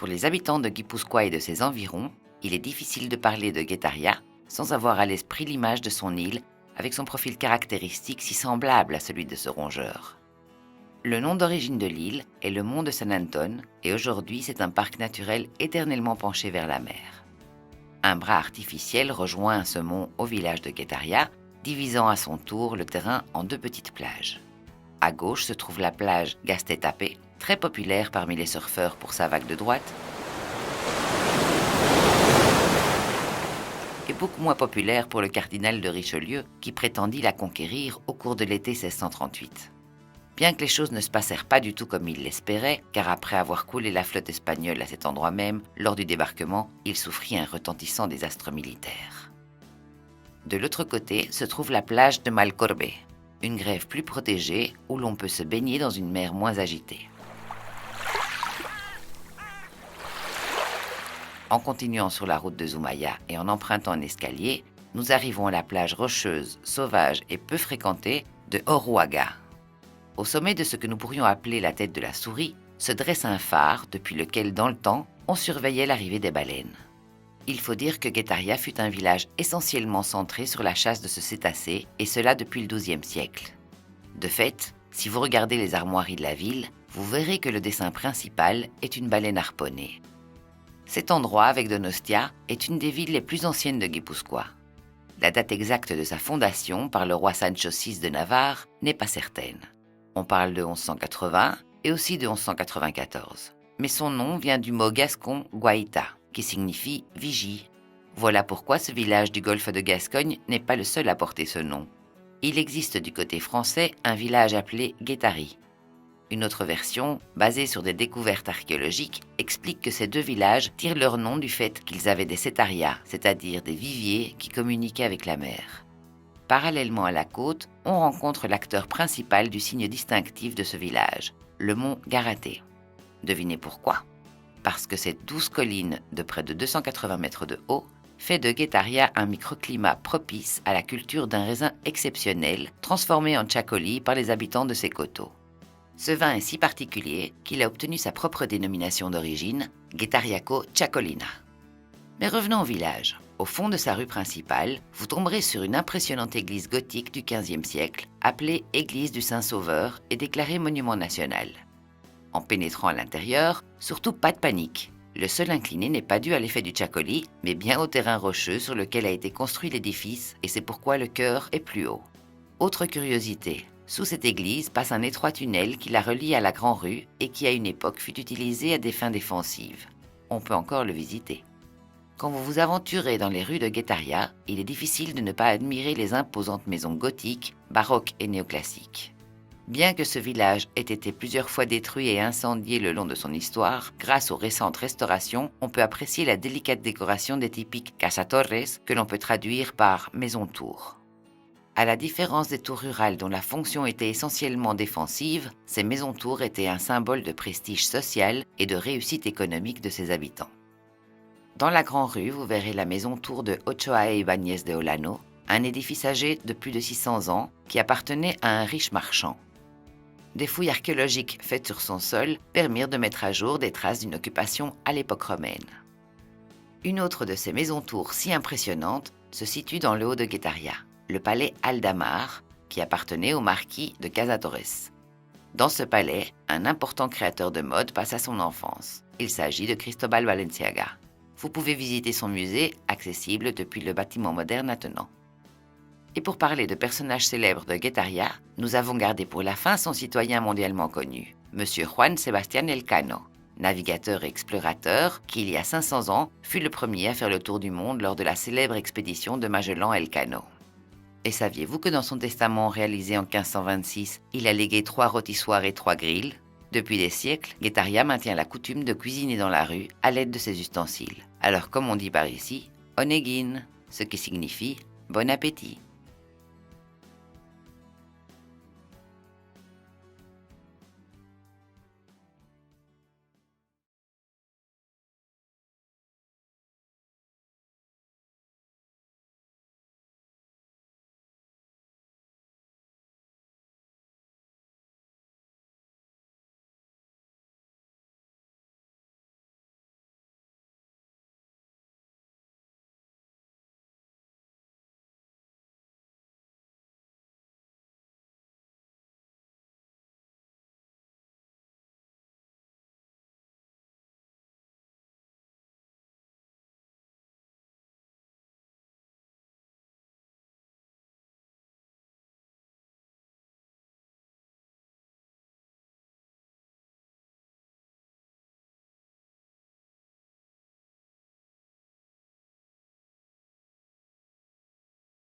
Pour les habitants de Guipúzcoa et de ses environs, il est difficile de parler de Guetaria sans avoir à l'esprit l'image de son île avec son profil caractéristique si semblable à celui de ce rongeur. Le nom d'origine de l'île est le mont de San Antón et aujourd'hui c'est un parc naturel éternellement penché vers la mer. Un bras artificiel rejoint ce mont au village de Guetaria, divisant à son tour le terrain en deux petites plages. À gauche se trouve la plage Gaztetapé, très populaire parmi les surfeurs pour sa vague de droite, et beaucoup moins populaire pour le cardinal de Richelieu qui prétendit la conquérir au cours de l'été 1638. Bien que les choses ne se passèrent pas du tout comme il l'espérait, car après avoir coulé la flotte espagnole à cet endroit même, lors du débarquement, il souffrit un retentissant désastre militaire. De l'autre côté se trouve la plage de Malcorbe, une grève plus protégée où l'on peut se baigner dans une mer moins agitée. En continuant sur la route de Zumaya et en empruntant un escalier, nous arrivons à la plage rocheuse, sauvage et peu fréquentée de Oruaga. Au sommet de ce que nous pourrions appeler la tête de la souris, se dresse un phare depuis lequel, dans le temps, on surveillait l'arrivée des baleines. Il faut dire que Guetaria fut un village essentiellement centré sur la chasse de ce cétacé, et cela depuis le XIIe siècle. De fait, si vous regardez les armoiries de la ville, vous verrez que le dessin principal est une baleine harponnée. Cet endroit, avec Donostia, est une des villes les plus anciennes de Guipúzcoa. La date exacte de sa fondation par le roi Sancho VI de Navarre n'est pas certaine. On parle de 1180 et aussi de 1194. Mais son nom vient du mot gascon guaita, qui signifie vigie. Voilà pourquoi ce village du golfe de Gascogne n'est pas le seul à porter ce nom. Il existe du côté français un village appelé Guétari. Une autre version, basée sur des découvertes archéologiques, explique que ces deux villages tirent leur nom du fait qu'ils avaient des cetarias, c'est-à-dire des viviers qui communiquaient avec la mer. Parallèlement à la côte, on rencontre l'acteur principal du signe distinctif de ce village, le mont Garaté. Devinez pourquoi ? Parce que cette douce colline de près de 280 mètres de haut fait de Guetaria un microclimat propice à la culture d'un raisin exceptionnel transformé en chacoli par les habitants de ces coteaux. Ce vin est si particulier qu'il a obtenu sa propre dénomination d'origine, Guetariaco Chacolina. Mais revenons au village. Au fond de sa rue principale, vous tomberez sur une impressionnante église gothique du XVe siècle, appelée Église du Saint-Sauveur et déclarée monument national. En pénétrant à l'intérieur, surtout pas de panique. Le sol incliné n'est pas dû à l'effet du chacoli, mais bien au terrain rocheux sur lequel a été construit l'édifice, et c'est pourquoi le chœur est plus haut. Autre curiosité, sous cette église passe un étroit tunnel qui la relie à la Grand-Rue et qui à une époque fut utilisé à des fins défensives. On peut encore le visiter. Quand vous vous aventurez dans les rues de Guetaria, il est difficile de ne pas admirer les imposantes maisons gothiques, baroques et néoclassiques. Bien que ce village ait été plusieurs fois détruit et incendié le long de son histoire, grâce aux récentes restaurations, on peut apprécier la délicate décoration des typiques Casa Torres que l'on peut traduire par maison-tour. À la différence des tours rurales dont la fonction était essentiellement défensive, ces maisons-tours étaient un symbole de prestige social et de réussite économique de ses habitants. Dans la Grand-Rue, vous verrez la maison-tour de Ochoa y Ibáñez de Olano, un édifice âgé de plus de 600 ans qui appartenait à un riche marchand. Des fouilles archéologiques faites sur son sol permirent de mettre à jour des traces d'une occupation à l'époque romaine. Une autre de ces maisons-tours si impressionnantes se situe dans le haut de Guetaria, le palais Aldamar, qui appartenait au marquis de Casa Torres. Dans ce palais, un important créateur de mode passa son enfance. Il s'agit de Cristóbal Balenciaga. Vous pouvez visiter son musée, accessible depuis le bâtiment moderne attenant. Et pour parler de personnages célèbres de Guetaria, nous avons gardé pour la fin son citoyen mondialement connu, Monsieur Juan Sebastián Elcano, navigateur et explorateur qui, il y a 500 ans, fut le premier à faire le tour du monde lors de la célèbre expédition de Magellan Elcano. Et saviez-vous que dans son testament réalisé en 1526, il a légué 3 rôtissoirs et 3 grilles ? Depuis des siècles, Guetaria maintient la coutume de cuisiner dans la rue à l'aide de ses ustensiles. Alors comme on dit par ici, oneguin, ce qui signifie bon appétit.